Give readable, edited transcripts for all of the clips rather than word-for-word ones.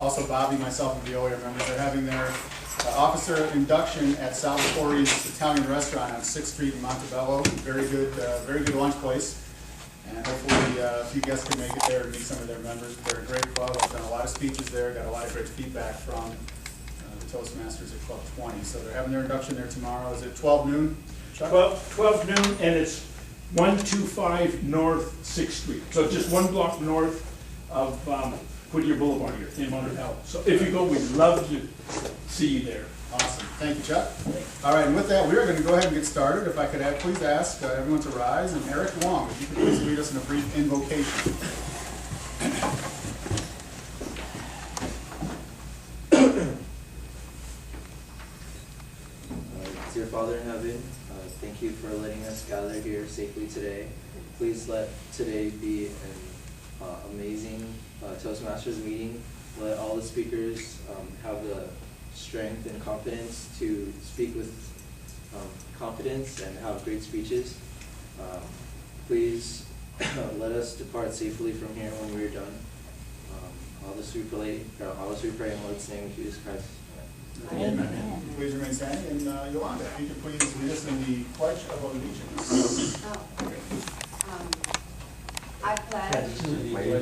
Also, Bobby, myself, and Viola are members. They're having their officer induction at South Corey's Italian restaurant on 6th Street in Montebello. Very good lunch place. And hopefully a few guests can make it there to meet some of their members. They're a great club. I've done a lot of speeches there, got a lot of great feedback from the Toastmasters at Club 20. So they're having their induction there tomorrow. Is it 12 noon? Chuck? 12 noon, and it's 125 North 6th Street. So just one block north of Whittier Boulevard here in Montebello. So if you go, we'd love to see you there. Awesome. Thank you, Chuck. All right, and with that, we are going to go ahead and get started. If I could please ask everyone to rise. And Eric Wong, if you could please lead us in a brief invocation. Dear Father in heaven, thank you for letting us gather here safely today. Please let today be an amazing Toastmasters meeting. Let all the speakers have the strength and confidence to speak with confidence and have great speeches. Please let us depart safely from here when we're done. All this we pray in the Lord's name, Jesus Christ. Amen. Please remain standing. And Yolanda, if you could please lead us in the Pledge of Allegiance. I pledge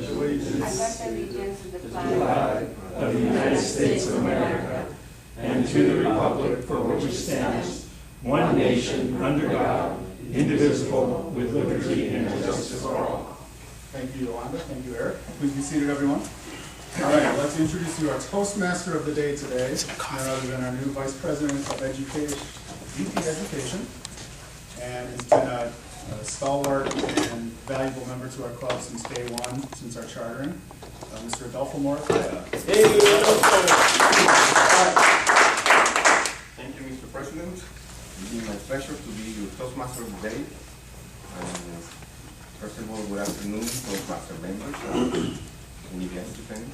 allegiance to the Flag of the United States of America and to the republic for which it stands, one nation, under God, indivisible, with liberty and justice for all. Thank you, Yolanda. Thank you, Eric. Please be seated, everyone. All right, I'd like to introduce you our Toastmaster of the day today, none other than our new Vice President of Education, VP Education, and has been a stalwart and valuable member to our club since day one, since our chartering, Mr. Adolfo Morataya. Thank you, Mr. President. It's been my pleasure to be your Toastmaster of the day. First of all, good afternoon, Toastmaster members. Muy bien, Stephen.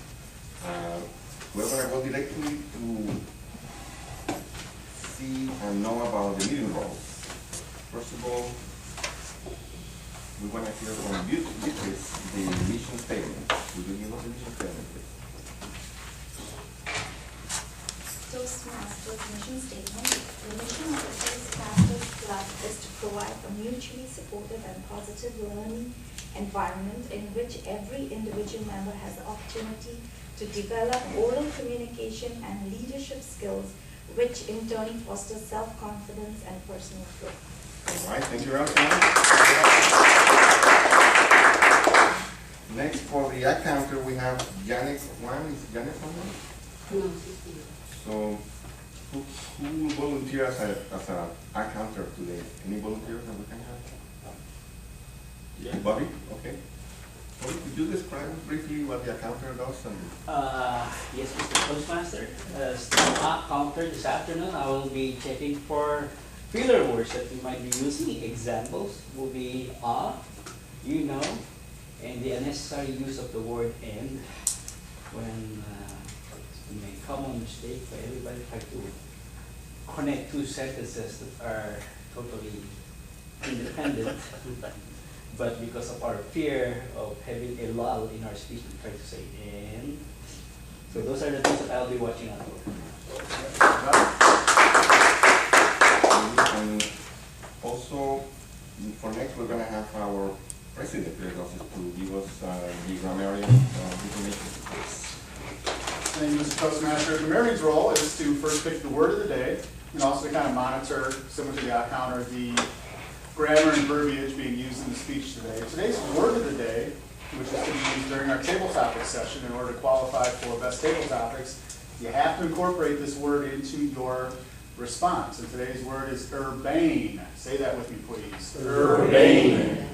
We're going to go directly to see and know about the meeting roles. First of all, we want to hear from Beatrice the mission statement. Would you give us the mission statement, please? Toastmasters mission statement. The mission of the Toastmasters Club is to provide a mutually supportive and positive learning environment in which every individual member has the opportunity to develop oral communication and leadership skills, which in turn fosters self-confidence and personal growth. All right, thank you very much. Next, for the ad counter, we have Janet Juan. Is Janet on there? No. So, who will volunteer as a ad counter today? Any volunteers that we can have? Yeah. Bobby? Okay. Bobby, could you describe briefly what the ad counter does? Yes, Mr. Toastmaster. As the ad counter this afternoon, I will be checking for filler words that we might be using. Examples will be you know, and the unnecessary use of the word and when a common mistake for everybody try to connect two sentences that are totally independent, but because of our fear of having a lull in our speech, we try to say and. So those are the things that I'll be watching out for. And also, for next, we're going to have our president here to give us the grammarian information. Thank you, Mr. Toastmaster. The grammarian's role is to first pick the word of the day and also to kind of monitor, similar to the ad counter, the grammar and verbiage being used in the speech today. Today's word of the day, which is going to be used during our table topics session in order to qualify for best table topics, you have to incorporate this word into your response. And today's word is urbane. Say that with me, please. Urbane.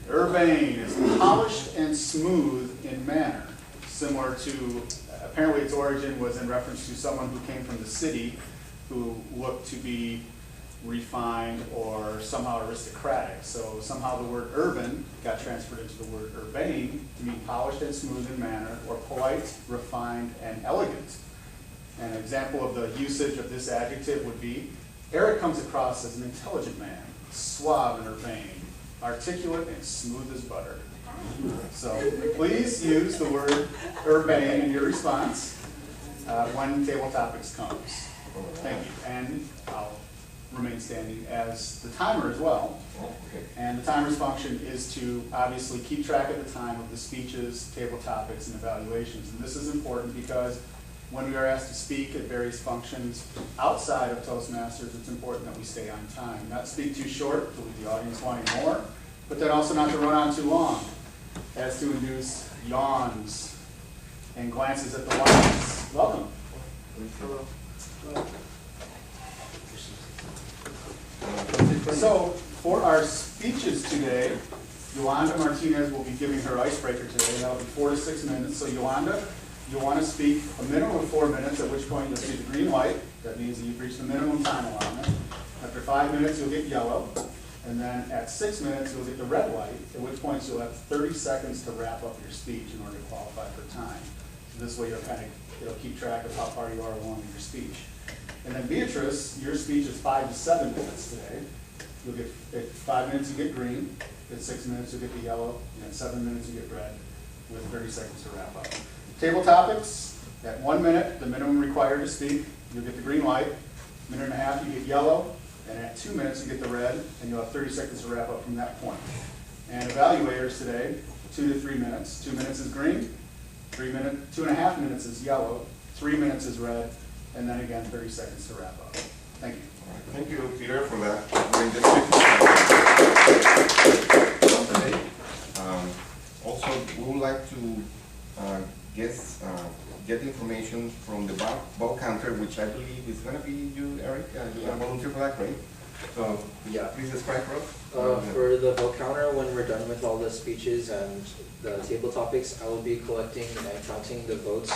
Urbane is polished and smooth in manner, similar to, apparently its origin was in reference to someone who came from the city who looked to be refined or somehow aristocratic. So somehow the word urban got transferred into the word urbane to mean polished and smooth in manner, or polite, refined, and elegant. An example of the usage of this adjective would be, Eric comes across as an intelligent man, suave and urbane, articulate and smooth as butter. So please use the word urbane in your response when table topics comes. Thank you. And I'll remain standing as the timer as well. Okay. And the timer's function is to obviously keep track of the time of the speeches, table topics, and evaluations. And this is important because when we are asked to speak at various functions outside of Toastmasters, it's important that we stay on time. Not speak too short to leave the audience wanting more, but then also not to run on too long, as to induce yawns and glances at the lights. Welcome. So, for our speeches today, Yolanda Martinez will be giving her icebreaker today. That'll be 4 to 6 minutes. So Yolanda, you'll want to speak a minimum of 4 minutes, at which point you'll see the green light. That means that you've reached the minimum time allotment. After 5 minutes, you'll get yellow. And then at 6 minutes, you'll get the red light, at which point you'll have 30 seconds to wrap up your speech in order to qualify for time. So this way it'll keep track of how far you are along in your speech. And then Beatrice, your speech is 5 to 7 minutes today. You'll get, at 5 minutes you get green, at 6 minutes you'll get the yellow, and at 7 minutes you get red, with 30 seconds to wrap up. Table topics, at 1 minute, the minimum required to speak, you'll get the green light. Minute and a half, you get yellow, and at 2 minutes you get the red, and you'll have 30 seconds to wrap up from that point. And evaluators today, 2 to 3 minutes. 2 minutes is green, 2.5 minutes is yellow, 3 minutes is red, and then again 30 seconds to wrap up. Thank you. All right. Thank you, Peter, for that. Also, we would like to get information from the ball counter, which I believe is going to be you, Eric. You're going to volunteer for that, right? So, Yeah. please describe for us. For the vote counter, when we're done with all the speeches and the table topics, I will be collecting and counting the votes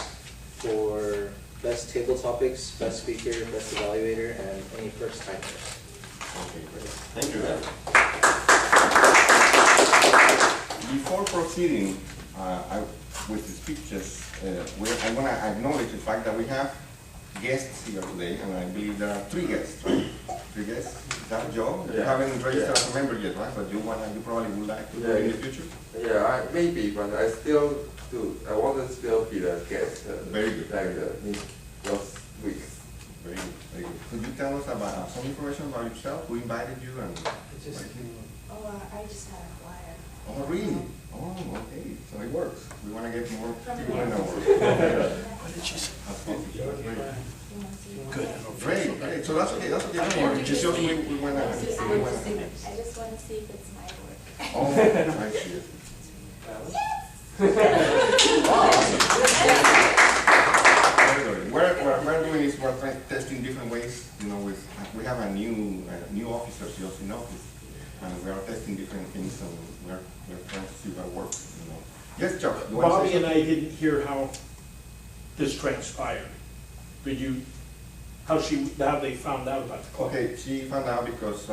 for best table topics, best speaker, best evaluator, and any first timers. Okay, great. Thank you. Before proceeding with the speeches, I want to acknowledge the fact that we have guests here today, and I believe there are 3 guests, right? 3 guests. Is that Joe? You haven't registered as a member yet, right? But you probably would like to do it in the future? Yeah, maybe, but I still do. I want to still be the guest. Very good. Like last week. Very good, very good. Could you tell us about some information about yourself? Who invited you and? I just had a flyer. Oh, really? Oh, okay. So it works. We want to get more people in our work. Good. Great, great. So that's okay. That's okay. Don't worry. Just we went out. I just want to see if it's my work. Oh, I see it. What we're doing is we're testing different ways. You know, we have a new officers just in office, and we are testing different things, and we're trying to see what works. You know. Yes, Chuck. Bobby and I didn't hear how this transpired. How they found out about the club? Okay, she found out because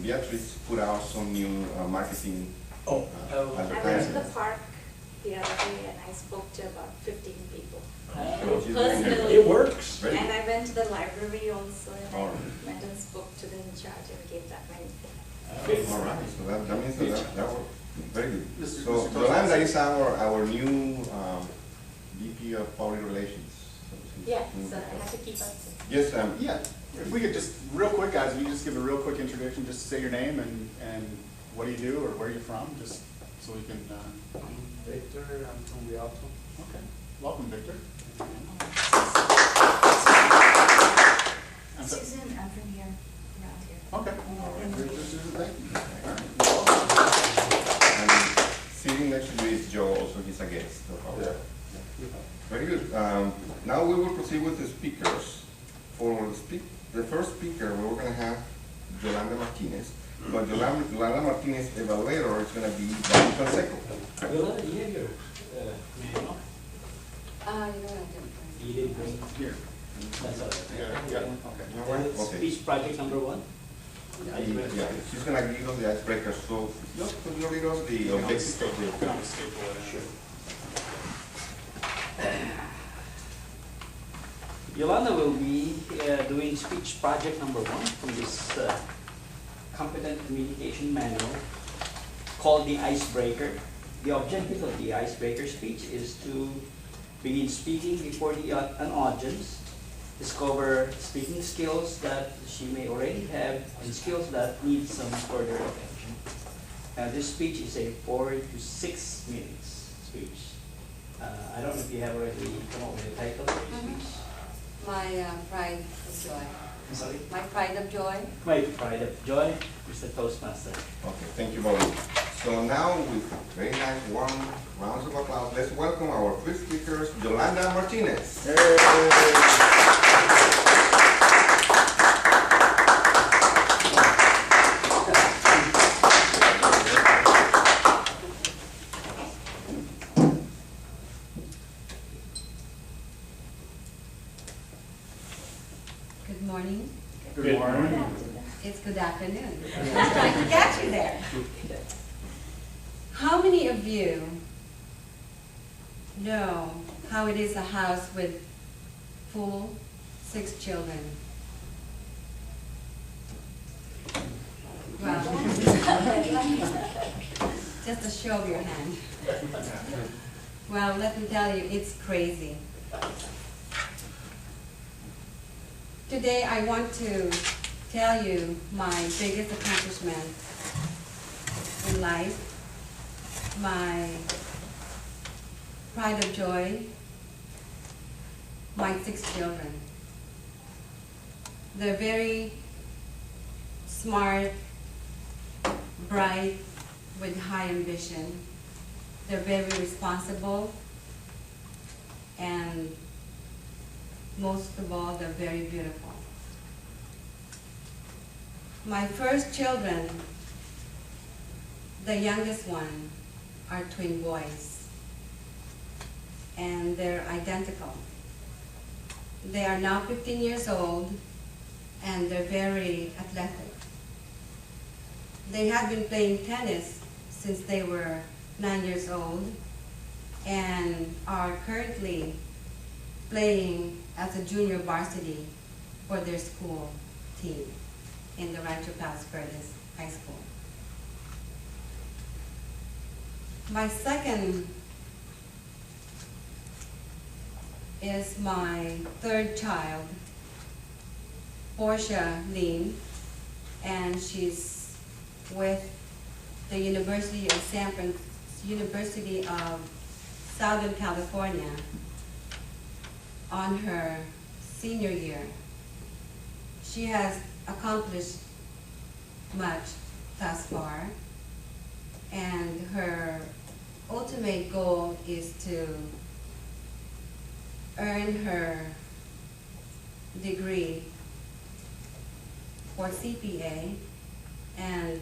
Beatrice put out some new marketing I went to the advertising. park the other day and I spoke to about 15 people. So she's doing Personally. It works. Very And good. I went to the library also and All I right. went and spoke to the in charge and gave that many. All right, so that means that worked. Very good. Mr. So Toastmaster. Yolanda is our new VP of Public Relations. Yeah, so I have to keep up. Yes, Yeah, if we could just, real quick, guys, if you just give a real quick introduction, just say your name and what do you do or where you're from, just so we can. Victor, I'm from Rialto. Okay, welcome, Victor. I'm sorry. Susan, I'm from here, around here. Okay. Very good, Susan, thank you. All right. and sitting next to you is Joe, also he's a guest. Very good. Now we will proceed with the speakers. For the first speaker, we're going to have Yolanda Martinez. But Yolanda Martinez evaluator is going to be Dani Canseco. Yolanda, you have your manual? You didn't bring. Here. That's all right. Yeah, okay. Okay. Speech project number 1? Yeah, she's going to give us the icebreaker. So just could you read us the objectives of the Sure. Yolanda will be doing speech project number 1 from this competent communication manual called the icebreaker. The objective of the icebreaker speech is to begin speaking before an audience, discover speaking skills that she may already have, and skills that need some further attention. This speech is a 4 to 6 minutes speech. I don't know if you have already come up with a title for your speech. My pride of joy. I'm sorry? My pride of joy. My pride of joy, Mr. Toastmaster. Okay, thank you, Bobby. So now, with very nice warm rounds of applause, let's welcome our first speakers, Yolanda Martinez. Good morning. Good morning. It's good afternoon. I'm trying to get you there. How many of you know how it is a house with full 6 children? Well, just a show of your hand. Well, let me tell you, it's crazy. Today I want to tell you my biggest accomplishment in life, my pride of joy, my 6 children. They're very smart, bright, with high ambition. They're very responsible, and most of all, they're very beautiful. My first children, the youngest one, are twin boys, and they're identical. They are now 15 years old, and they're very athletic. They have been playing tennis since they were 9 years old, and are currently playing as a junior varsity for their school team in the Rancho Palos Verdes High School. My second is my third child, Portia Lee, and she's with the University of Southern California on her senior year. She has accomplished much thus far, and her ultimate goal is to earn her degree for CPA and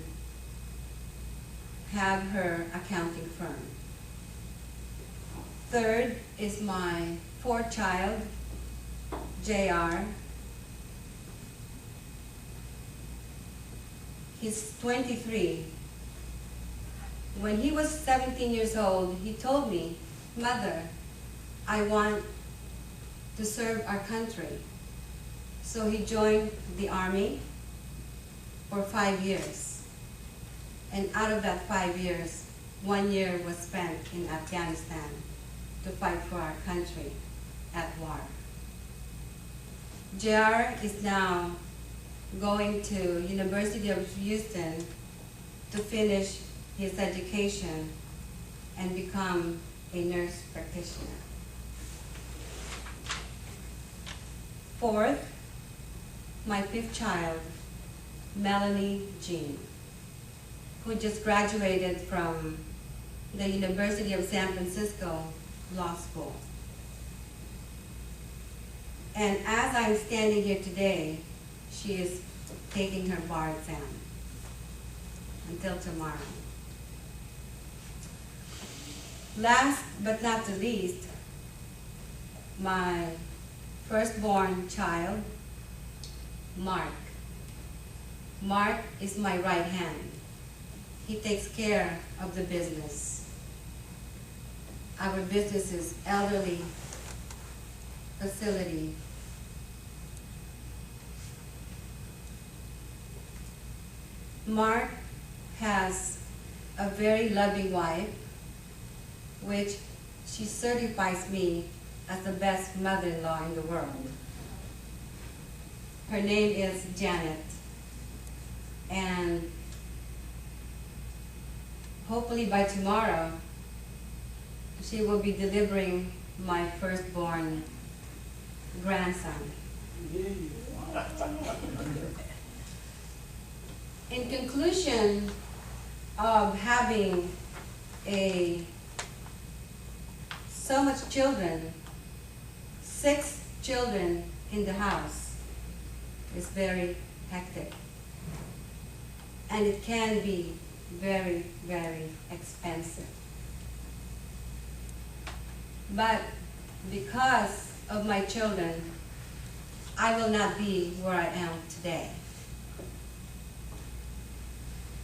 have her accounting firm. Third is my fourth child, JR. He's 23. When he was 17 years old, he told me, "Mother, I want to serve our country." So he joined the Army for 5 years. And out of that 5 years, 1 year was spent in Afghanistan to fight for our country at war. JR is now going to University of Houston to finish his education and become a nurse practitioner. Fourth, my fifth child, Melanie Jean, who just graduated from the University of San Francisco Law School. And as I'm standing here today, she is taking her bar exam until tomorrow. Last but not the least, my firstborn child, Mark. Mark is my right hand. He takes care of the business. Our business is elderly facility. Mark has a very loving wife which she certifies me as the best mother-in-law in the world. Her name is Janet, and hopefully by tomorrow, she will be delivering my firstborn grandson. In conclusion of having so much children, 6 children in the house, is very hectic. And it can be very, very expensive. But because of my children, I will not be where I am today.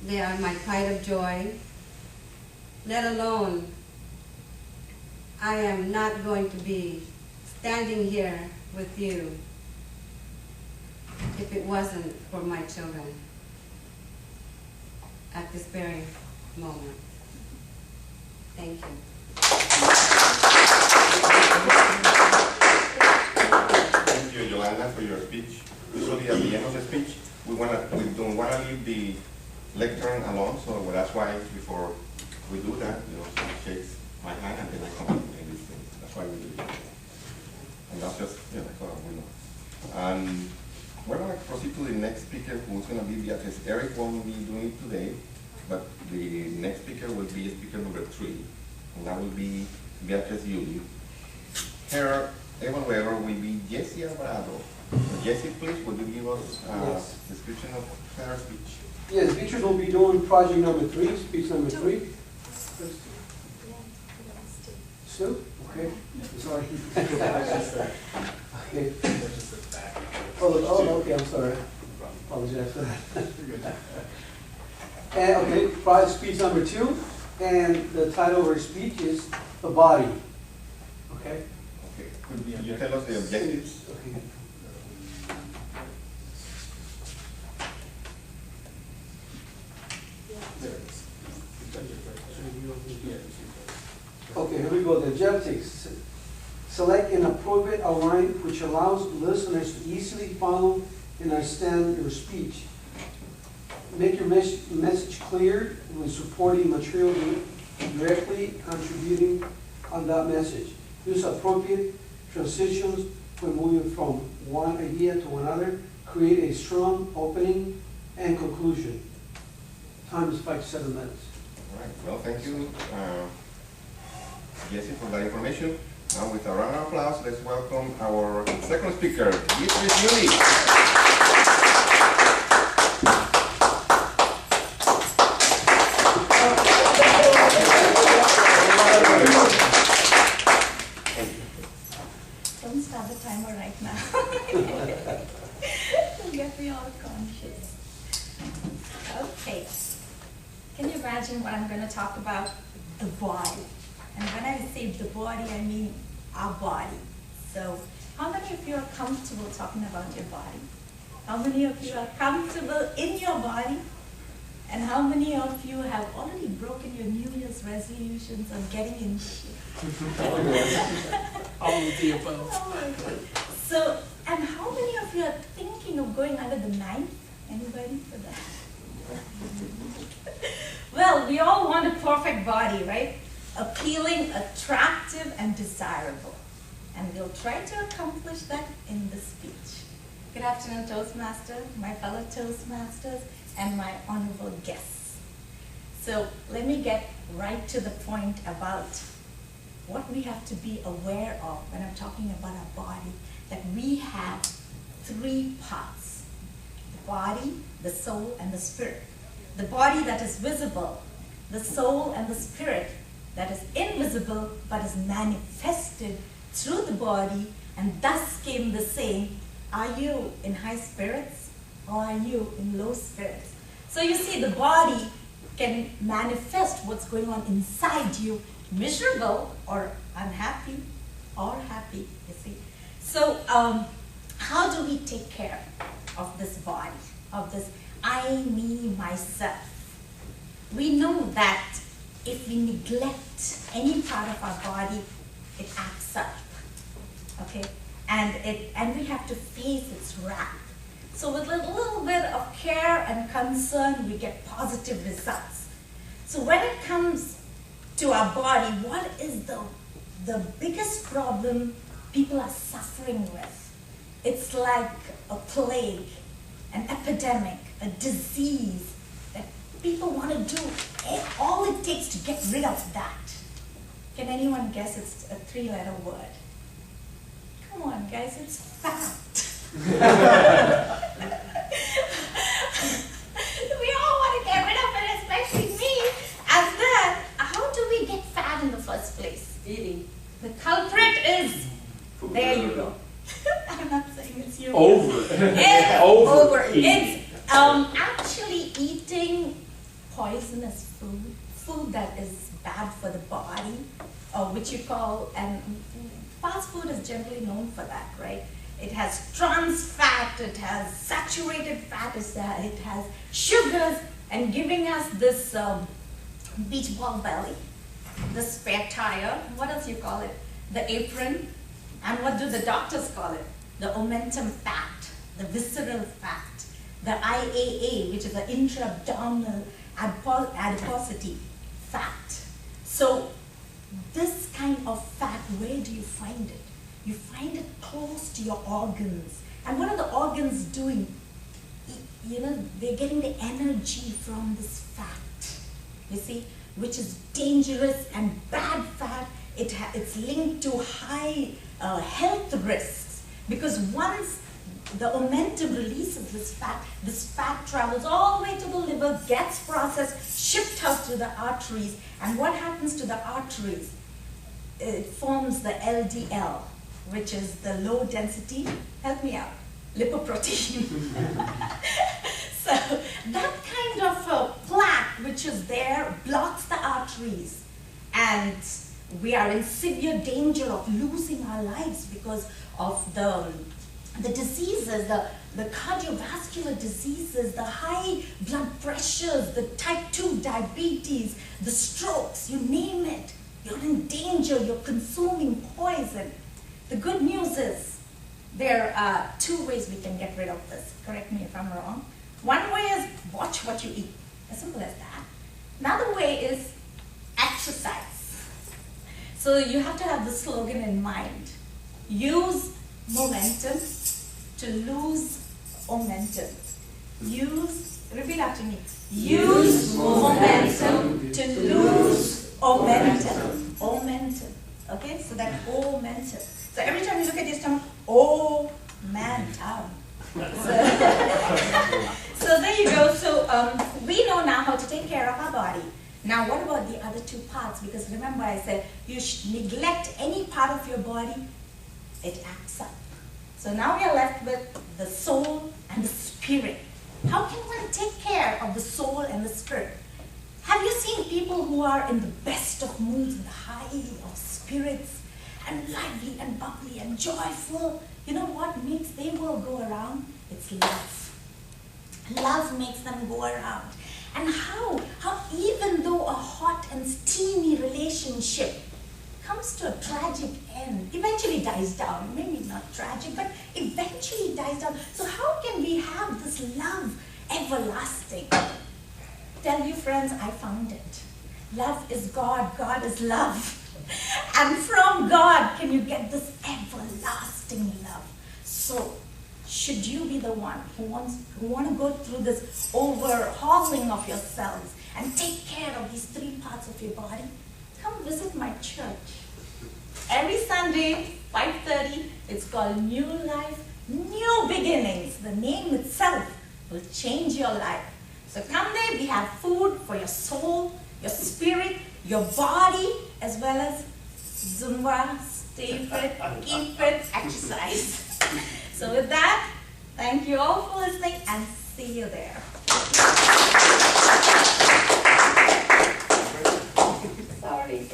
They are my pride of joy, let alone I am not going to be standing here with you if it wasn't for my children at this very moment. Thank you. Thank you, Yolanda, for your speech. Usually at the end of the speech, we don't want to leave the lectern alone, so that's why before we do that, she shakes my hand and then I come up and these things. That's why we do it. And that's just, so we know. And we're going to proceed to the next speaker, who's going to be Beatrice. Eric won't be doing it today, but the next speaker will be speaker number 3, and that will be Beatrice Yuli. Her evaluator will be Jessie Alvarado. So Jessie, please, would you give us a description of her speech? Yes, Beatrice will be doing project number 3, speech number 3. Stu? Okay, sorry. Okay. Oh, okay, I'm sorry. Apologize for that. And okay, project speech number 2, and the title of her speech is The Body. Okay? Okay. Could you tell us the objectives? Okay. Okay, here we go. The objectives. Select an appropriate outline which allows listeners to easily follow and understand your speech. Make your message clear with supporting material directly contributing on that message. Use appropriate transitions when moving from one idea to another. Create a strong opening and conclusion. Time is 5 to 7 minutes. All right. Well, thank you, Jessie, for that information. Now, with a round of applause, let's welcome our second speaker, Beatrice Yuli. Don't start the timer right now. It'll get me all conscious. Okay. Can you imagine what I'm going to talk about? The body. And when I say the body, I mean our body. So, how many of you are comfortable talking about your body? How many of you are comfortable in your body? And how many of you have already broken your New Year's resolutions on getting in shape? All of the above. Oh my God. So, and how many of you are thinking of going under the knife? Anybody for that? Well, we all want a perfect body, right? Appealing, attractive, and desirable. And we'll try to accomplish that in this speech. Good afternoon, Toastmasters, my fellow Toastmasters, and my honorable guests. So let me get right to the point about what we have to be aware of when I'm talking about our body, that we have 3 parts: the body, the soul, and the spirit. The body that is visible, the soul and the spirit that is invisible but is manifested through the body, and thus came the saying, are you in high spirits or are you in low spirits? So you see, the body can manifest what's going on inside you, miserable or unhappy or happy, you see. So how do we take care of this body, of this I, me, myself? We know that if we neglect any part of our body, it acts up, okay? And we have to face its wrath. So with a little bit of care and concern, we get positive results. So when it comes to our body, what is the biggest problem people are suffering with? It's like a plague, an epidemic, a disease that people want to do all it takes to get rid of that. Can anyone guess it's a 3-letter word? Come on, guys, it's fat. We all want to get rid of it, especially me. And then, how do we get fat in the first place? Eating. The culprit is, there you go. I'm not saying it's you. Over. Overeating. It's actually eating poisonous food that is bad for the body, or which you call, and fast food is generally known for that, right? It has trans fat, it has saturated fat, it has sugars, and giving us this beach ball belly, the spare tire, what else you call it? The apron, and what do the doctors call it? The omentum fat, the visceral fat, the IAA, which is the intra-abdominal adiposity fat. So this kind of fat, where do you find it? You find it close to your organs. And what are the organs doing? You know, they're getting the energy from this fat, you see, which is dangerous and bad fat. It's linked to high health risks, because once the omentum releases this fat travels all the way to the liver, gets processed, shipped out to the arteries, and what happens to the arteries? It forms the LDL, which is the low density, help me out, lipoprotein. So that kind of plaque which is there blocks the arteries, and we are in severe danger of losing our lives because of the diseases, the cardiovascular diseases, the high blood pressures, the type 2 diabetes, the strokes, you name it. You're in danger, you're consuming poison. The good news is there are 2 ways we can get rid of this. Correct me if I'm wrong. One way is watch what you eat, as simple as that. Another way is exercise. So you have to have the slogan in mind. Use momentum to lose momentum. Repeat after me. Use momentum to lose momentum. Momentum. Okay, so that momentum. So every time you look at your stomach, oh man, so there you go. So we know now how to take care of our body. Now what about the other 2 parts? Because remember I said you should neglect any part of your body, it acts up. So now we are left with the soul and the spirit. How can one take care of the soul and the spirit? Have you seen people who are in the best of moods, in the high of spirits, and lively and bubbly and joyful? You know what makes their world go around? It's love. Love makes them go around. And how even though a hot and steamy relationship comes to a tragic end, eventually dies down, maybe not tragic, but eventually dies down. So how can we have this love everlasting? Tell you friends, I found it. Love is God, God is love. And from God can you get this everlasting love. So should you be the one who want to go through this overhauling of yourselves and take care of these 3 parts of your body, come visit my church. Every Sunday, 5:30, it's called New Life, New Beginnings. The name itself will change your life. So come there, we have food for your soul, your spirit, your body, as well as Zumba, stay fit, keep fit, exercise. So with that, thank you all for listening and see you there. Sorry.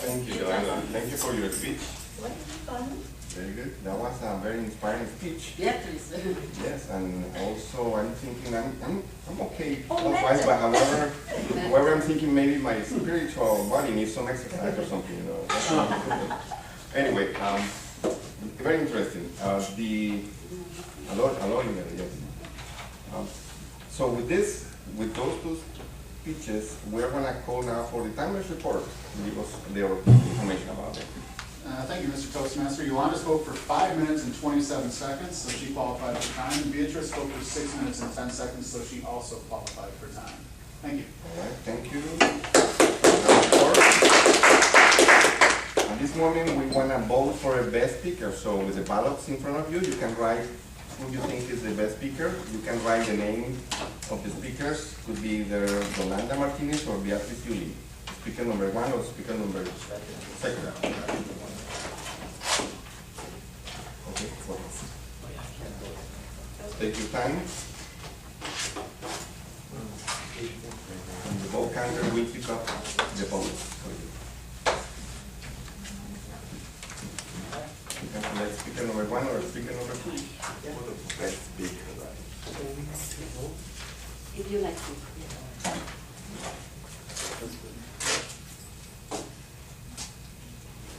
Thank you, Joanna. Thank you for your speech. What is fun? Very good. That was a very inspiring speech. Beatriz. Yes, and also I'm thinking I'm okay Oh, otherwise, but better. however I'm thinking maybe my spiritual body needs some exercise or something, you know. That's not good. Anyway, very interesting. Yes. So with those two speeches, we're gonna call now for the timeless report. Give us their information about it. Thank you, Mr. Toastmaster. Yolanda spoke for 5 minutes and 27 seconds, so she qualified for time. And Beatrice spoke for 6 minutes and 10 seconds, so she also qualified for time. Thank you. All right, thank you. At this moment, we want to vote for a best speaker. So with the ballots in front of you, you can write who you think is the best speaker. You can write the name of the speakers. Could be either Yolanda Martinez or Beatriz Yuli. Speaker number 1 or speaker number 2. Okay, so take your time. And the vote counter will pick up the votes for you. You can select speaker number 1 or speaker number 2. Best speaker, right? If you like to.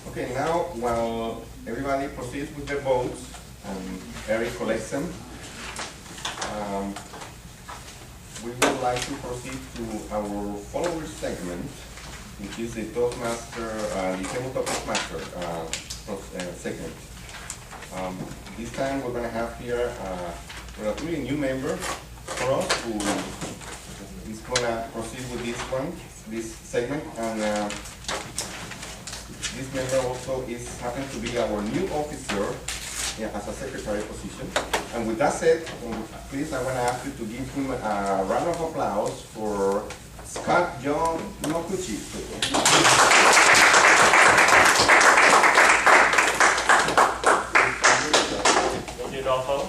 Okay, now while everybody proceeds with their votes and Eric collects them, we would like to proceed to our follower segment, which is the Toastmaster, the Table Toastmaster segment. This time we're going to have here a relatively new member for us who is going to proceed with this segment, and this member also happens to be our new officer as a secretary position. And with that said, please, I want to ask you to give him a round of applause for Scott John Nokuchi. Thank you, Adolfo.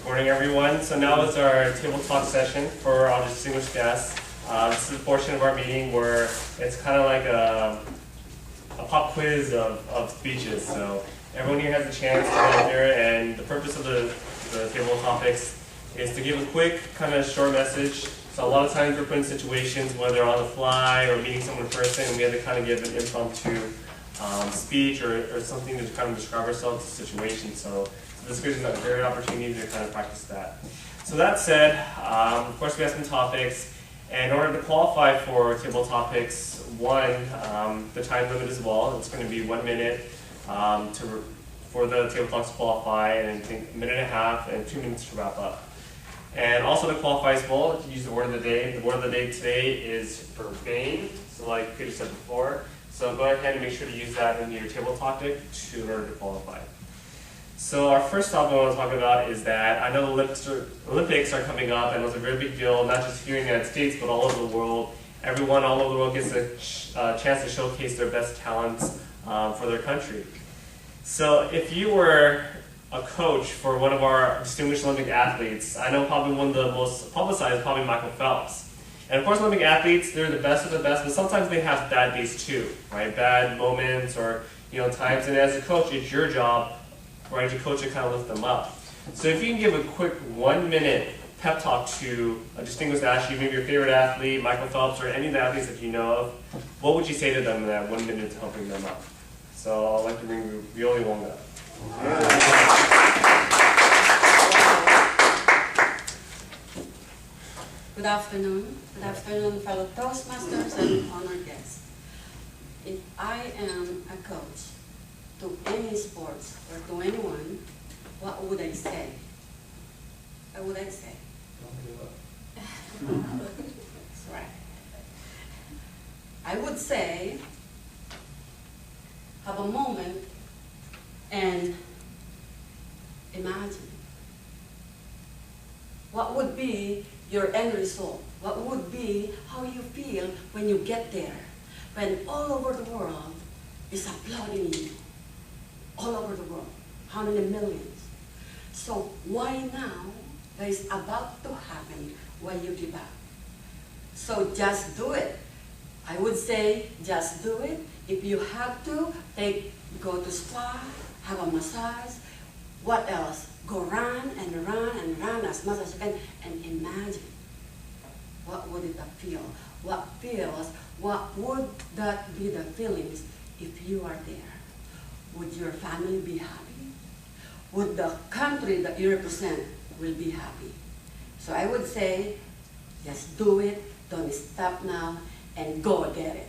Morning, everyone. So now is our table talk session for our distinguished guests. This is a portion of our meeting where it's kind of like a pop quiz of speeches. So everyone here has a chance to go here, and the purpose of the table topics is to give a quick, kind of short message. So a lot of times we're put in situations, whether on the fly or meeting someone in person, and we have to kind of give an impromptu speech or something to kind of describe ourselves to the situation. So this gives us a great opportunity to kind of practice that. So that said, of course we have some topics. And in order to qualify for table topics, the time limit as well. It's going to be 1 minute for the table talks to qualify, and I think 1.5 minutes and 2 minutes to wrap up. And also to qualify as well, to use the word of the day. The word of the day today is urbane, so like Peter said before. So go ahead and make sure to use that in your table topic in order to qualify. So our first topic I want to talk about is that I know the Olympics are coming up, and it's a very big deal, not just here in the United States, but all over the world. Everyone all over the world gets a chance to showcase their best talents for their country. So if you were a coach for one of our distinguished Olympic athletes, I know probably one of the most publicized is probably Michael Phelps. And of course Olympic athletes, they're the best of the best, but sometimes they have bad days too, right? Bad moments or times, and as a coach, it's your job, right, to coach and kind of lift them up. So if you can give a quick 1 minute pep talk to a distinguished athlete, maybe your favorite athlete, Michael Phelps, or any of the athletes that you know of, what would you say to them in that 1 minute to help bring them up? So I'd like to bring Violi Wonga. Good afternoon. Good afternoon, fellow Toastmasters and honored guests. If I am a coach to any sports or to anyone, what would I say? What would I say? Don't give up. That's right. I would say, have a moment and imagine. What would be your end result? What would be how you feel when you get there? When all over the world is applauding you. All over the world. How many millions? So why now that is about to happen when you give up? So just do it. I would say just do it. If you have to, go to spa, have a massage. What else? Go run and run and run as much as you can, and imagine what would it feel? What would that be the feelings if you are there? Would your family be happy? Would the country that you represent will be happy? So I would say, just do it, don't stop now, and go get it.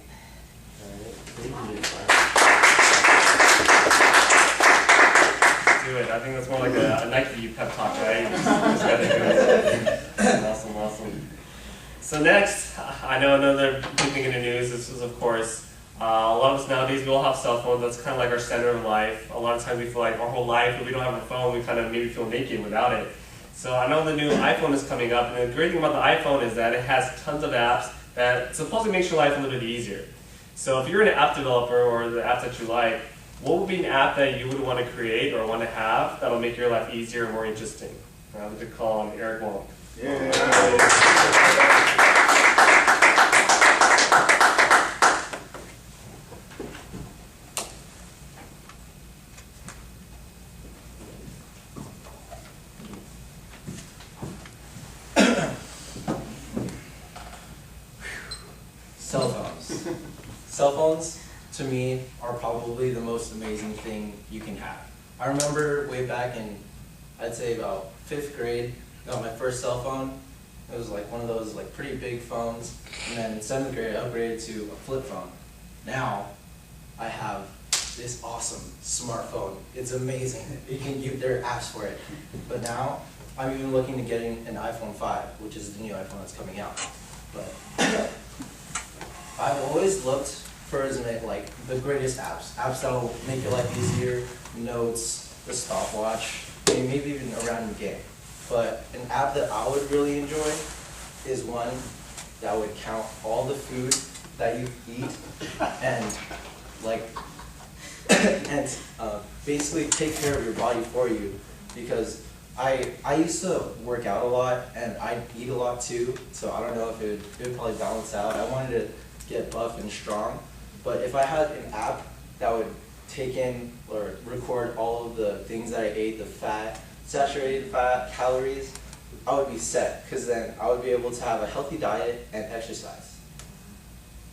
Do it. I think that's more like a Nike pep talk, right? Just gotta do it. Awesome, awesome. So next, I know another big thing in the news. This is, of course, a lot of us nowadays, we all have cell phones. That's kind of like our center of life. A lot of times we feel like our whole life, if we don't have a phone, we kind of maybe feel naked without it. So I know the new iPhone is coming up, and the great thing about the iPhone is that it has tons of apps that supposedly makes your life a little bit easier. So if you're an app developer or the apps that you like, what would be an app that you would want to create or want to have that'll make your life easier and more interesting? I would like to call on Eric Wong. Cell phones. Cell phones, to me, are probably the most amazing thing you can have. I remember way back in, I'd say about 5th grade, got my first cell phone. It was like one of those like pretty big phones. And then in 7th grade, I upgraded to a flip phone. Now, I have this awesome smartphone. It's amazing. There are apps for it. But now, I'm even looking to getting an iPhone 5, which is the new iPhone that's coming out. But I've always looked for like the greatest apps that'll make your life easier, notes, the stopwatch, maybe even a random game. But an app that I would really enjoy is one that would count all the food that you eat and like basically take care of your body for you. Because I used to work out a lot and I eat a lot too, so I don't know if it would probably balance out. I wanted to get buff and strong, but if I had an app that would take in or record all of the things that I ate, the fat, saturated fat, calories, I would be set, because then I would be able to have a healthy diet and exercise.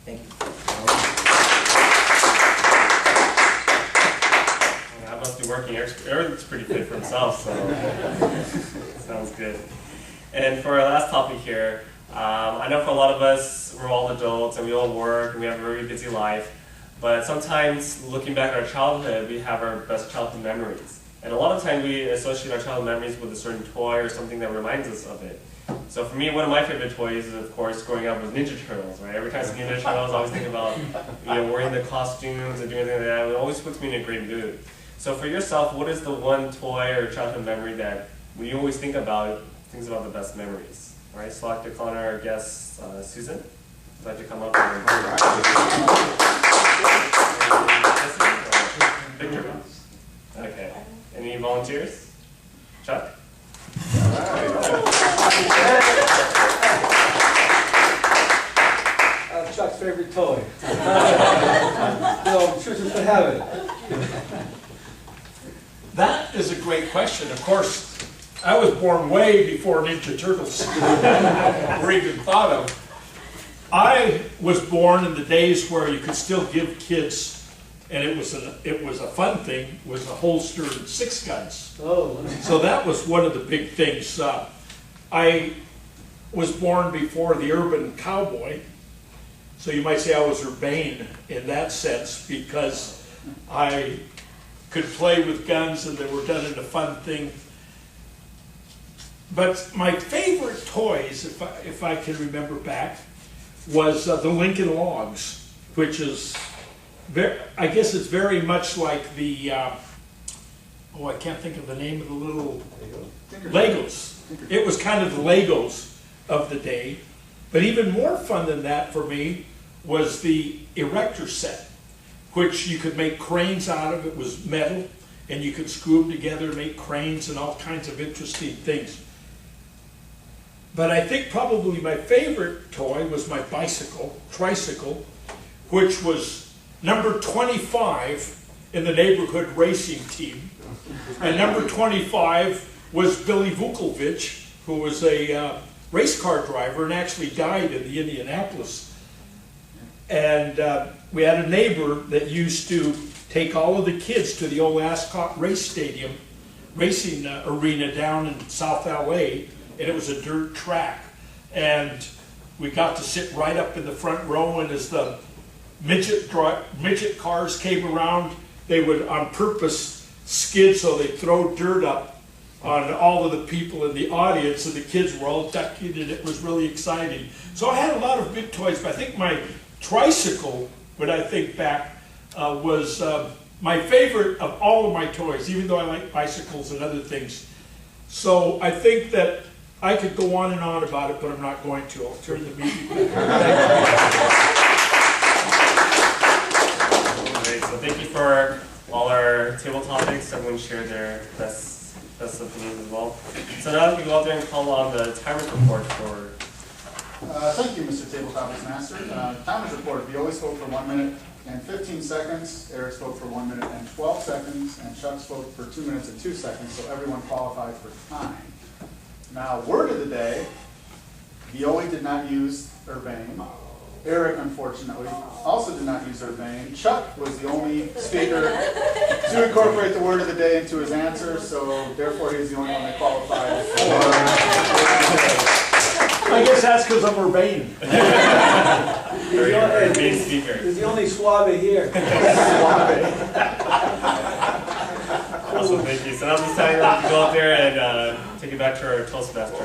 Thank you. I must be working. Eric's pretty fit for himself, so sounds good. And for our last topic here, I know for a lot of us, we're all adults and we all work and we have a very busy life, but sometimes looking back at our childhood, we have our best childhood memories. And a lot of times we associate our childhood memories with a certain toy or something that reminds us of it. So for me, one of my favorite toys is, of course, growing up with Ninja Turtles, right? Every time I see Ninja Turtles, I always think about wearing the costumes and doing anything like that. It always puts me in a great mood. So for yourself, what is the one toy or childhood memory that when you always think about the best memories? All right, so I'd like to call on our guest, Susan. I'd like to come up and Victor. Okay. Any volunteers? Chuck? Chuck's favorite toy. No, chooses to have it. That is a great question. Of course, I was born way before Ninja Turtles were even thought of. I was born in the days where you could still give kids, and it was a fun thing, was a holster and 6 guns. Oh. So that was one of the big things. I was born before the urban cowboy, so you might say I was urbane in that sense, because I could play with guns and they were done in a fun thing. But my favorite toys, if I can remember back, was the Lincoln Logs, which is, I guess it's very much like the, I can't think of the name of the little Legos. It was kind of the Legos of the day. But even more fun than that for me was the erector set, which you could make cranes out of. It was metal, and you could screw them together and make cranes and all kinds of interesting things. But I think probably my favorite toy was my tricycle, which was number 25 in the neighborhood racing team. And number 25 was Billy Vukovic, who was a race car driver and actually died in the Indianapolis. And we had a neighbor that used to take all of the kids to the old Ascot race stadium, racing arena down in South LA, and it was a dirt track. And we got to sit right up in the front row, and as the midget cars came around, they would on purpose skid so they'd throw dirt up on all of the people in the audience, and the kids were all ducking, and it was really exciting. So I had a lot of big toys, but I think my tricycle, when I think back, was my favorite of all of my toys, even though I like bicycles and other things. So I think that I could go on and on about it, but I'm not going to. I'll turn the meeting back. So thank you for all our table topics. Everyone shared their best opinions as well. So now we can go out there and call on the timers report for. Thank you, Mr. Table Topics Master. Timers report. Viola spoke for 1 minute and 15 seconds. Eric spoke for 1 minute and 12 seconds. And Chuck spoke for 2 minutes and 2 seconds. So everyone qualified for time. Now, word of the day. Viola did not use Urbane. Eric, unfortunately, also did not use Urbane. Chuck was the only speaker to incorporate the word of the day into his answer, so therefore he's the only one that qualified for. I guess that's because I'm urbane. Main speaker. He's the only suave here. Awesome, thank you. So now this time we have to go out there and take it back to our Toastmaster.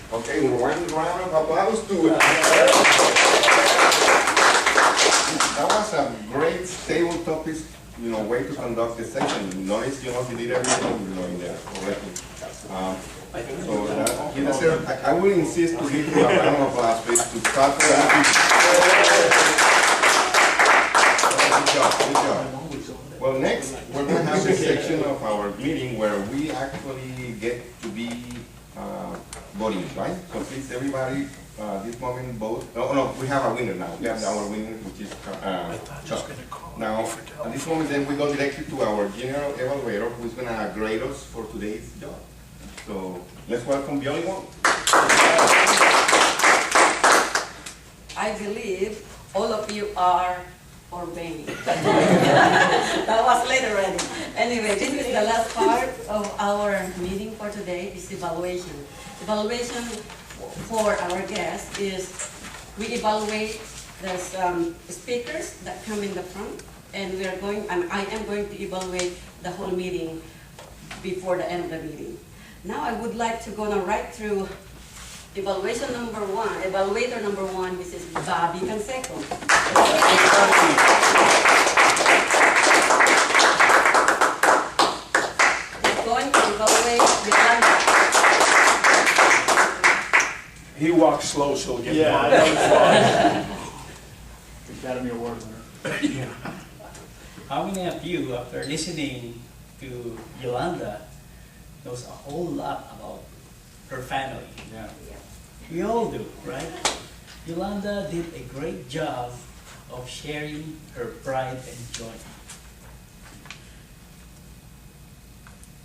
Okay, one round of applause to it. That was a great table topic, way to conduct the session. Notice, he did everything, in there correctly. So he deserves, I will insist to give him a round of applause, please, to start for that. Good job. Well, next, we're going to have the section of our meeting where we actually get to be voting, right? So please, everybody, this moment vote. No, we have a winner now. We have our winner, which is Chuck. Now, at this moment, then we go directly to our general evaluator, who's going to grade us for today's job. So let's welcome Billy Wong. I believe all of you are urbane. That was later already. Anyway, this is the last part of our meeting for today, is evaluation. Evaluation for our guests is we evaluate the speakers that come in the front, and I am going to evaluate the whole meeting before the end of the meeting. Now I would like to go right through evaluator number one, Mrs. Bobby Canseco. He's going to evaluate Yolanda. He walks slow, so he'll get by. Academy Award winner. How many of you, after listening to Yolanda, knows a whole lot about her family? Yeah. We all do, right? Yolanda did a great job of sharing her pride and joy.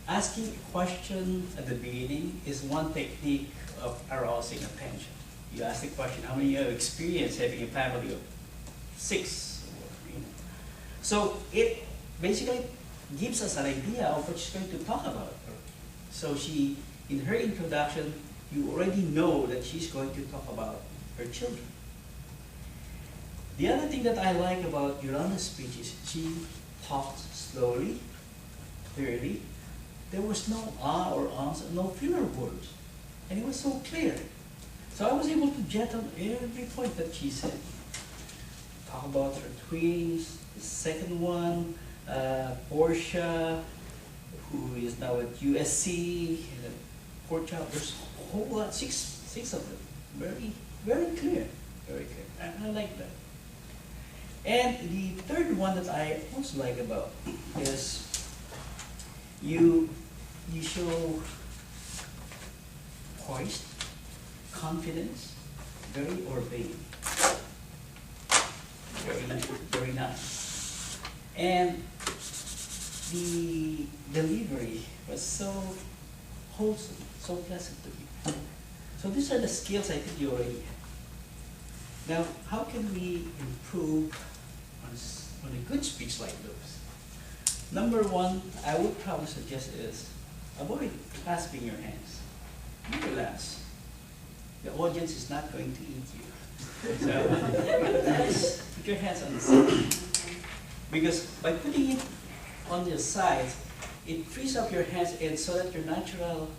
Asking a question at the beginning is one technique of arousing attention. You ask the question, how many of you have experienced having a family of 6? So it basically gives us an idea of what she's going to talk about. So in her introduction, you already know that she's going to talk about her children. The other thing that I like about Yolanda's speech is she talked slowly, clearly. There was no or ahs, no filler words. And it was so clear. So I was able to get on every point that she said. Talk about her twins, the second one, Portia, who is now at USC, and poor child. There's a whole lot, six of them. Very, very clear. Very clear. I like that. And the third one that I also like about is you show poised, confidence, very urbane. Very nice. And the delivery was so wholesome, so pleasant to hear. So these are the skills I think you already have. Now, how can we improve on a good speech like those? Number one, I would probably suggest is avoid clasping your hands. You relax. The audience is not going to eat you. So relax, put your hands on the side. Because by putting it on your sides, it frees up your hands and so that your natural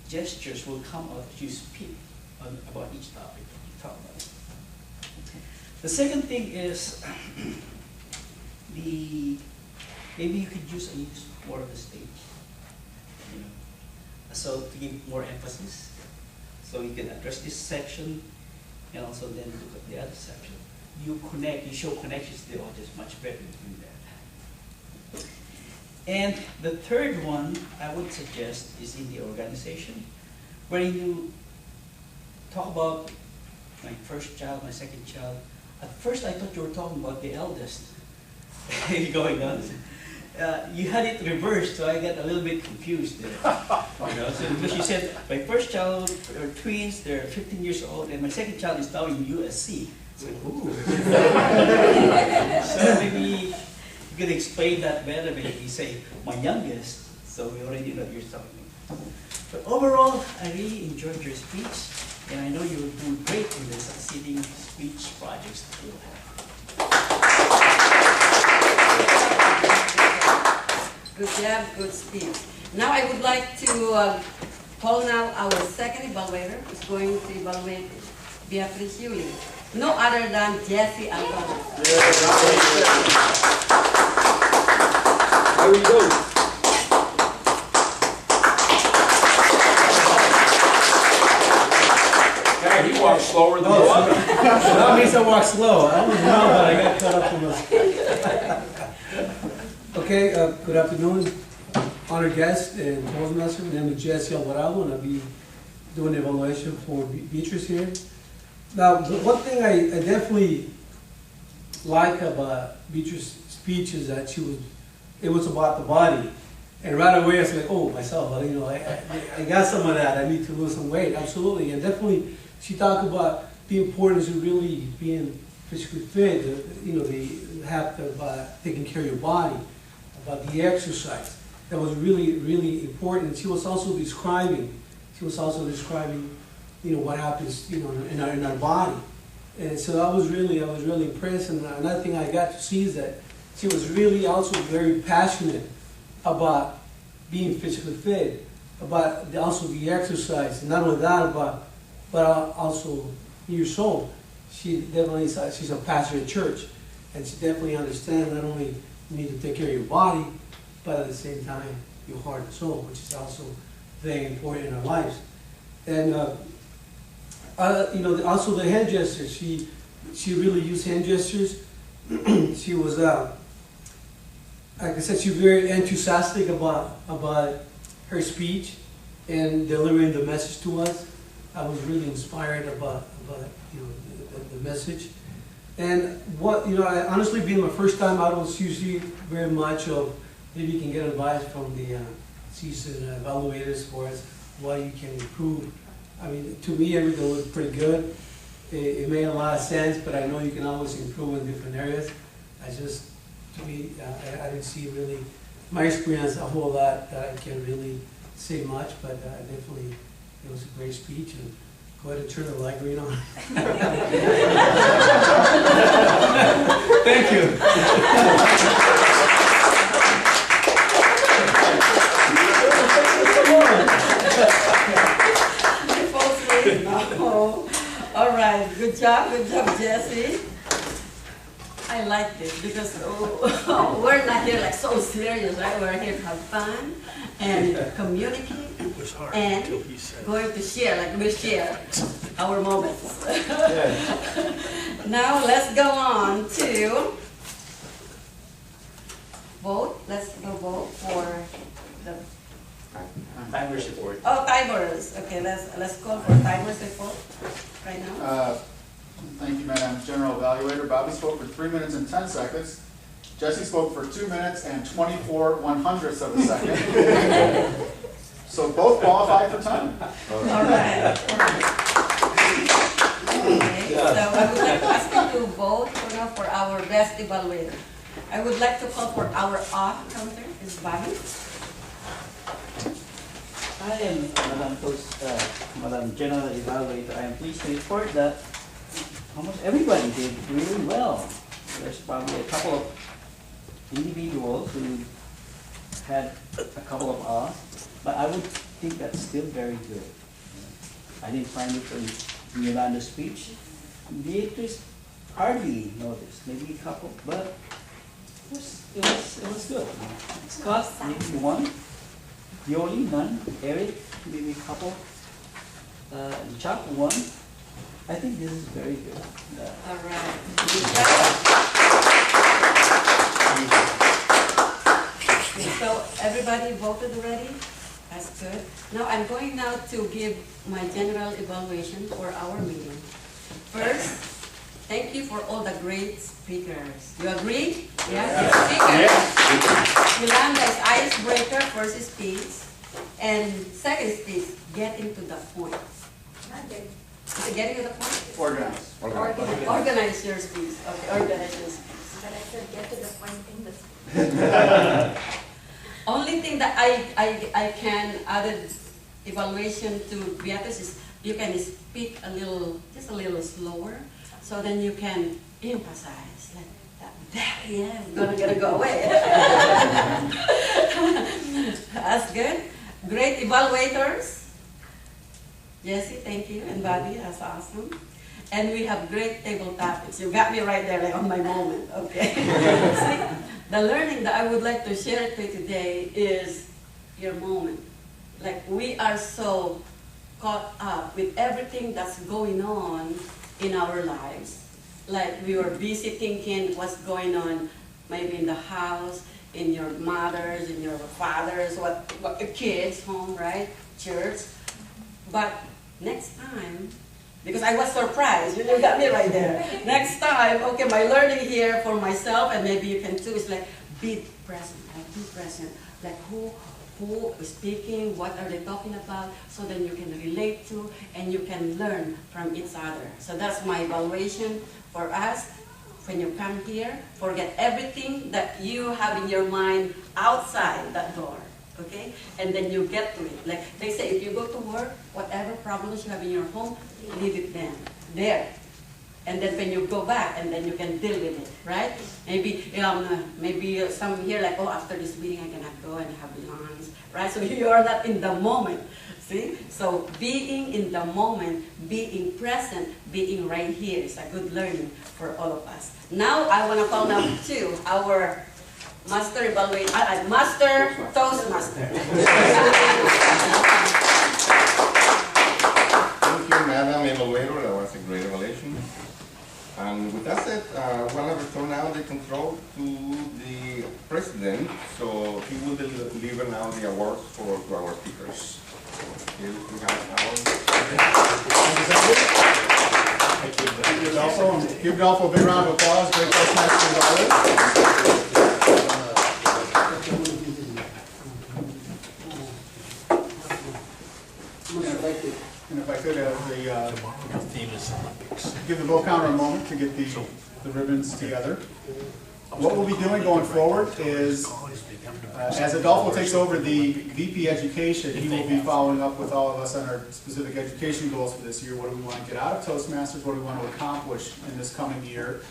gestures will come out as you speak about each topic that you talk about. The second thing is maybe you could use more of the stage, you know, so to give more emphasis, so you can address this section and also then look at the other section. You show connections to the audience much better doing that. And the third one I would suggest is in the organization, where you talk about my first child, my second child. At first I thought you were talking about the eldest going on. You had it reversed, so I got a little bit confused there. You know, so because you said, my first child are twins, they're 15 years old, and my second child is now in USC. So, ooh. So maybe you could explain that better, maybe say, my youngest, so we already know what you're talking about. But overall, I really enjoyed your speech, and I know you will do great in the succeeding speech projects that you'll have. Good job, good speech. Now I would like to call now our second evaluator, who's going to evaluate Beatriz Yuli. No other than Jesse Alvarez. There we go. Yeah, he walks slower than the other. That means I walk slow. I don't know, but I got caught up in this. Okay, good afternoon, honored guests and Toastmasters. My name is Jesse Alvarado, and I'll be doing the evaluation for Beatriz here. Now, the one thing I definitely like about Beatriz's speech is that it was about the body. And right away I was like, oh, myself, you know, I got some of that. I need to lose some weight, absolutely. And definitely, she talked about the importance of really being physically fit, you know, about taking care of your body, about the exercise. That was really, really important. She was also describing, you know, what happens, you know, in our body. And so I was really impressed. And another thing I got to see is that she was really also very passionate about being physically fit, about also the exercise. And not only that, but also your soul. She definitely, she's a pastor at church, and she definitely understands not only you need to take care of your body, but at the same time, your heart and soul, which is also very important in our lives. And you know, also the hand gestures. She really used hand gestures. She was, like I said, she was very enthusiastic about her speech and delivering the message to us. I was really inspired about you know, the message. And what, you know, honestly, being my first time, I don't usually very much of, maybe you can get advice from the seasoned evaluators for us, what you can improve. I mean, to me, everything looked pretty good. It made a lot of sense, but I know you can always improve in different areas. To me, I didn't see really, my experience, a whole lot that I can't really say much, but definitely it was a great speech. And go ahead and turn the light green on. Thank you. No. All right, good job, Jesse. I like this because we're not here like so serious, right? We're here to have fun and communicate and going to share, like we share our moments. Now let's go on to vote. Let's go vote for the Timers report. Oh, timers. Okay, let's call for timers report right now. Thank you, Madam General Evaluator. Bobby spoke for 3 minutes and 10 seconds. Jesse spoke for 2 minutes and 24 1/100ths of a second. So both qualified for time. All right. Okay, so I would like to ask you to vote for our best evaluator. I would like to call for our off counter, is Bobby. I am, Madam General Evaluator, I am pleased to report that almost everybody did really well. There's probably a couple of individuals who had a couple of R's, but I would think that's still very good. I didn't find it in Yolanda's speech. Beatrice hardly noticed, maybe a couple, but it was good. Scott, maybe one. Yoli, none. Eric, maybe a couple. Chuck, one. I think this is very good. All right. So everybody voted already? That's good. Now I'm going now to give my general evaluation for our meeting. First, thank you for all the great speakers. You agree? Yeah? Speakers. Yolanda is icebreaker, first speech. And second speech, getting to the point. Is it getting to the point? Organize. Organize your speech. Okay, organize your speech. But I said get to the point in the Only thing that I can add evaluation to Beatrice is you can speak just a little slower, so then you can emphasize like that. Yeah, it's gonna go away. That's good. Great evaluators. Jesse, thank you, and Bobby, that's awesome. And we have great table topics. You got me right there, like on my moment. Okay. See, the learning that I would like to share to you today is your moment. Like we are so caught up with everything that's going on in our lives. Like we were busy thinking what's going on maybe in the house, in your mothers, in your fathers, what your kids home, right? Church. But next time, because I was surprised, you got me right there. Next time, okay, my learning here for myself, and maybe you can too, is like be present, like be present. Like who is speaking, what are they talking about, so then you can relate to and you can learn from each other. So that's my evaluation for us. When you come here, forget everything that you have in your mind outside that door. Okay? And then you get to it. Like they say, if you go to work, whatever problems you have in your home, leave it there. And then when you go back, and then you can deal with it, right? Maybe some here like, oh, after this meeting I cannot go and have lunch, right? So you are not in the moment, see? So being in the moment, being present, being right here is a good learning for all of us. Now I want to call now to our Master Evaluator, Master Toastmaster. Thank you, Madam Evaluator. That was a great evaluation. And with that said, we'll return now the control to the president, so he will deliver now the awards to our speakers. Here we have our... Thank you, Adolfo. Give Adolfo a big round of applause. Great Toastmasters always. And if I could have give the vote counter a moment to get the ribbons together. What we'll be doing going forward is, as Adolfo takes over the VP Education, he will be following up with all of us on our specific education goals for this year. What do we want to get out of Toastmasters? What do we want to accomplish in this coming year?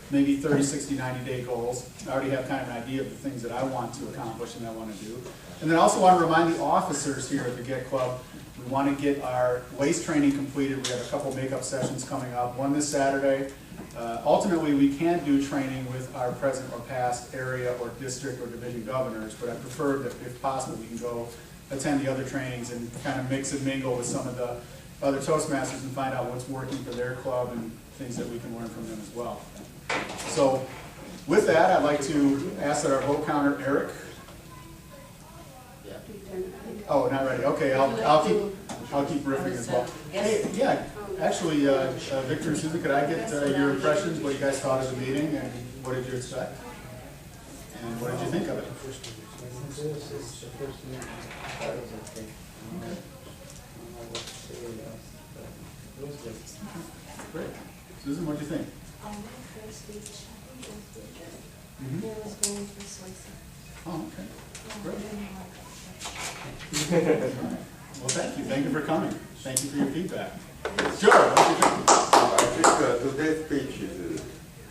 Maybe 30, 60, 90-day goals. I already have kind of an idea of the things that I want to accomplish and I want to do. And then I also want to remind the officers here at the Get Club, we want to get our waist training completed. We have a couple makeup sessions coming up, one this Saturday. Ultimately, we can do training with our present or past area or district or division governors, but I prefer that if possible we can go attend the other trainings and kind of mix and mingle with some of the other Toastmasters and find out what's working for their club and things that we can learn from them as well. So with that, I'd like to ask that our vote counter, Eric. Oh, not ready. Okay, I'll keep riffing as well. Hey, yeah, actually, Victor and Susan, could I get your impressions, what you guys thought of the meeting, and what did you expect? And what did you think of it? Great. Susan, what did you think? My first speech, I think it was good. Mhm. It was very persuasive. Oh, okay. Great. Great. Well, thank you. Thank you for coming. Thank you for your feedback. Sure. What did you think? I think today's speech is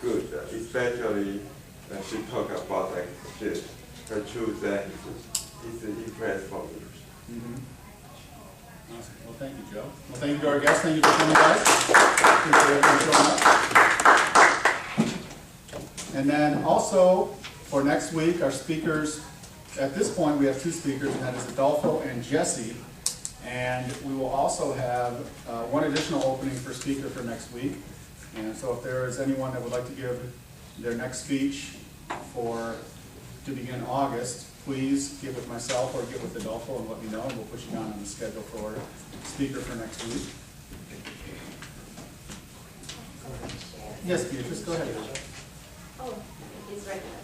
good, especially when she talk about like shit. Her truth that is impressed for me. Mhm. Awesome. Well, thank you, Joe. Well, thank you to our guests. Thank you for coming, guys. Appreciate everyone showing up. And then also, for next week, our speakers, at this point, we have two speakers, and that is Adolfo and Jesse. And we will also have one additional opening for speaker for next week. And so if there is anyone that would like to give their next speech to begin August, please get with myself or get with Adolfo and let me know, and we'll put you down on the schedule for speaker for next week. Yes, Beatrice, go ahead. Oh, he's right there.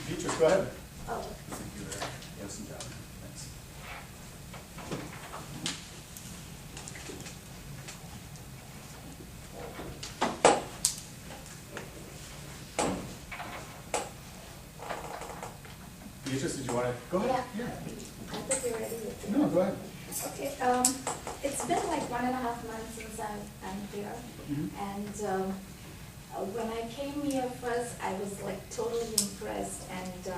Beatrice, go ahead. Oh. Thank you there. Yes, and John. Thanks. Beatrice, did you want to go ahead? Yeah. I think you're ready with it. No, go ahead. Okay, it's been like 1.5 months since I'm here, Mhm. and when I came here first, I was like totally impressed, and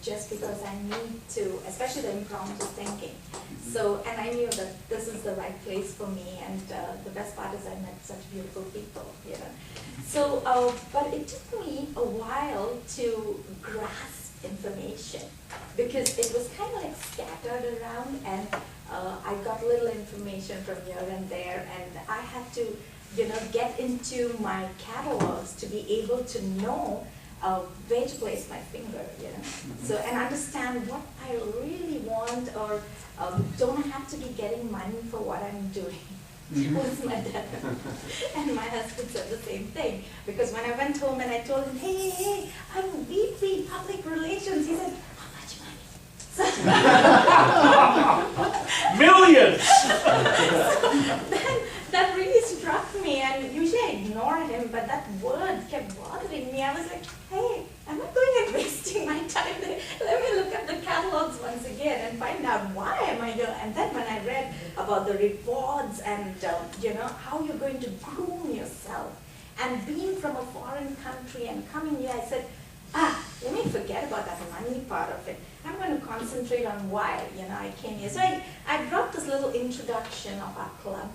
just because I need to, especially the impromptu thinking. So, and I knew that this is the right place for me, and the best part is I met such beautiful people, you know. So, but it took me a while to grasp information, because it was kind of like scattered around, and I got little information from here and there, and I had to, you know, get into my catalogs to be able to know where to place my finger, you know. So, and understand what I really want, or don't have to be getting money for what I'm doing. Was my dad. And my husband said the same thing. Because when I went home and I told him, hey, I'm VP Public Relations, he said, how much money? So Millions! then that really struck me, and usually I ignore him, but that word kept bothering me. I was like, hey, am I going and wasting my time there? Let me look at the catalogs once again and find out why am I here. And then when I read about the rewards and you know, how you're going to groom yourself, and being from a foreign country and coming here, I said, let me forget about that money part of it. I'm going to concentrate on why, you know, I came here. So I brought this little introduction of our club,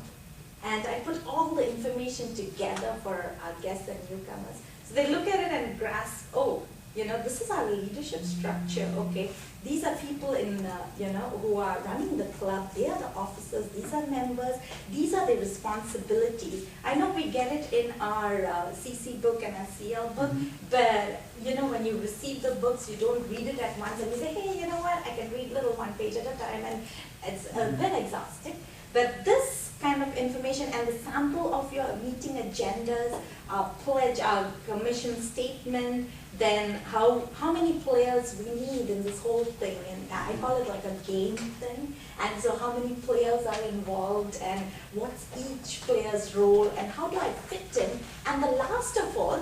and I put all the information together for our guests and newcomers. So they look at it and grasp, oh, you know, this is our leadership structure, okay? These are people in, you know, who are running the club. They are the officers. These are members. These are the responsibilities. I know we get it in our CC book and our CL book, but, you know, when you receive the books, you don't read it at once, and you say, hey, you know what, I can read little one page at a time, and it's a bit exhausting. But this kind of information and the sample of your meeting agendas, our pledge, our commission statement, then how many players we need in this whole thing, and I call it like a game thing, and so how many players are involved, and what's each player's role, and how do I fit in, and the last of all,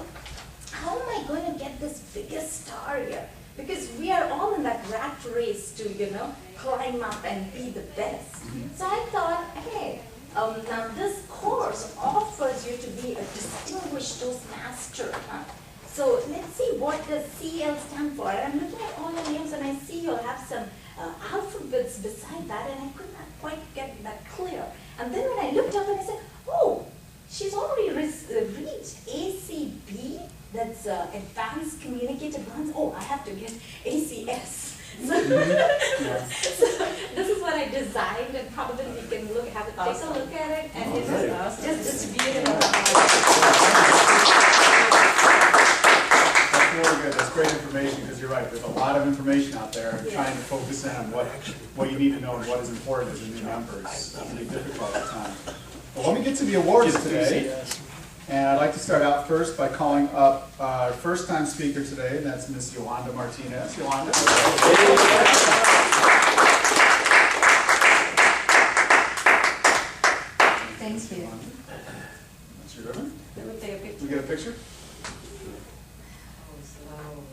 how am I going to get this biggest star here? Because we are all in that rat race to, you know, climb up and be the best. So I thought, hey, now this course offers you to be a distinguished Toastmaster. So let's see, what does CL stand for? And I'm looking at all your names, and I see you'll have some alphabets beside that, and I could not quite get that clear. And then when I looked up and I said, oh, she's already reached ACB, that's Advanced Communicative Advance. Oh, I have to get ACS. So, so this is what I designed, and probably we can take a look at it, and just distribute it. That's really good. That's great information, because you're right. There's a lot of information out there, and trying to focus in on what you need to know and what is important as a new member is pretty difficult at times. Well, let me get to the awards today. And I'd like to start out first by calling up our first-time speaker today, and that's Miss Yolanda Martinez. Yolanda. Thank you. That's your ribbon. Let me take a picture. We get a picture? Oh, slow.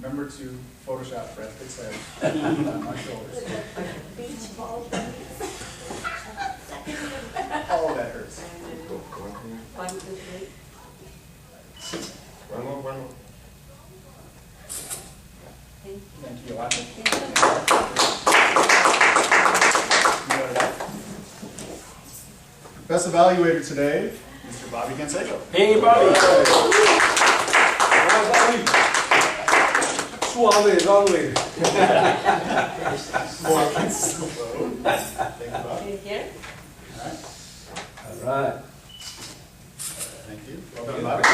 Remember to Photoshop Brad Pitt's head on my shoulders. Beach ball. Oh, that hurts. 1, 2, 3. One more. Thank you, Yolanda. Best evaluator today, Mr. Bobby Canseco. Hey, Bobby. Suave evaluator. More slow. Thank you, Bobby. Here. All right. All right. Thank you. Well done, Bobby.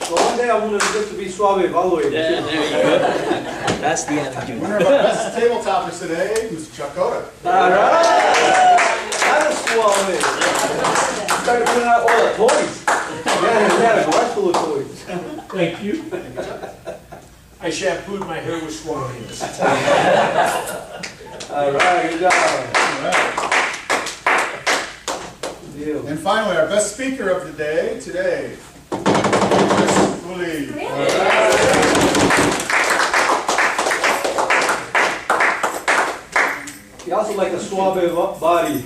So one day I'm gonna get to be suave evaluator. Yeah, there you go. That's the attitude. Winner of our best table toppers today, Mr. Chuck Cota. All right. That is suave. Started putting out all the toys. Yeah, he had a garage full of toys. Thank you. Thank you, Chuck. I shampooed my hair with swans. All right, good job. All right. Good deal. And finally, our best speaker of the day today, Chris Cooley. He also like a suave body.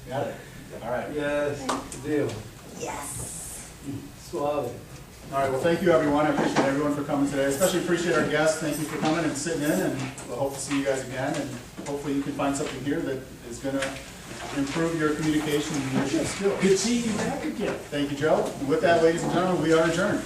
Got it. All right. Yes, good deal. Yes. Suave. All right, well, thank you, everyone. I appreciate everyone for coming today. Especially appreciate our guests. Thank you for coming and sitting in, and we'll hope to see you guys again. And hopefully you can find something here that is going to improve your communication and leadership skills. Good seeing you back again. Thank you, Joe. And with that, ladies and gentlemen, we are adjourned.